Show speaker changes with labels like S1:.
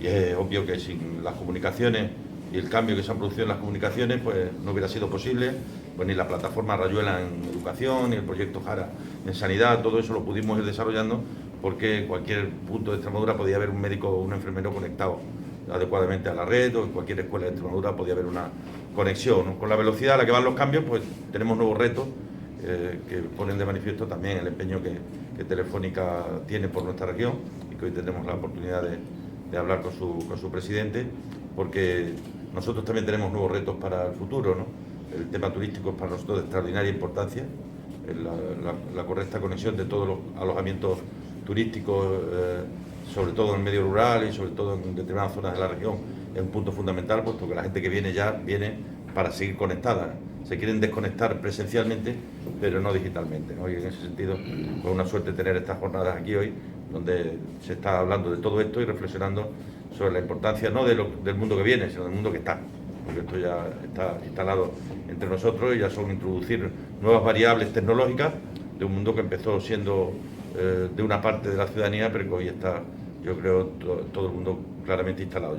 S1: y es obvio que sin las comunicaciones y el cambio que se ha producido en las comunicaciones, pues no hubiera sido posible, pues ni la plataforma Rayuela en educación, ni el proyecto Jara en sanidad, todo eso lo pudimos ir desarrollando porque en cualquier punto de Extremadura podía haber un médico o un enfermero conectado adecuadamente a la red, o en cualquier escuela de Extremadura podía haber una conexión, ¿no? Con la velocidad a la que van los cambios, pues tenemos nuevos retos que ponen de manifiesto también el empeño que Telefónica tiene por nuestra región, y que hoy tendremos la oportunidad de hablar con su presidente, porque nosotros también tenemos nuevos retos para el futuro, ¿no? El tema turístico es para nosotros de extraordinaria importancia, la correcta conexión de todos los alojamientos turísticos, sobre todo en el medio rural y sobre todo en determinadas zonas de la región, es un punto fundamental, puesto que la gente que viene ya viene para seguir conectada. Se quieren desconectar presencialmente, pero no digitalmente, ¿no? Y en ese sentido, pues una suerte tener estas jornadas aquí hoy, donde se está hablando de todo esto y reflexionando sobre la importancia no del mundo que viene, sino del mundo que está, porque esto ya está instalado entre nosotros y ya son introducir nuevas variables tecnológicas de un mundo que empezó siendo de una parte de la ciudadanía, pero que hoy está, yo creo, todo el mundo claramente instalado.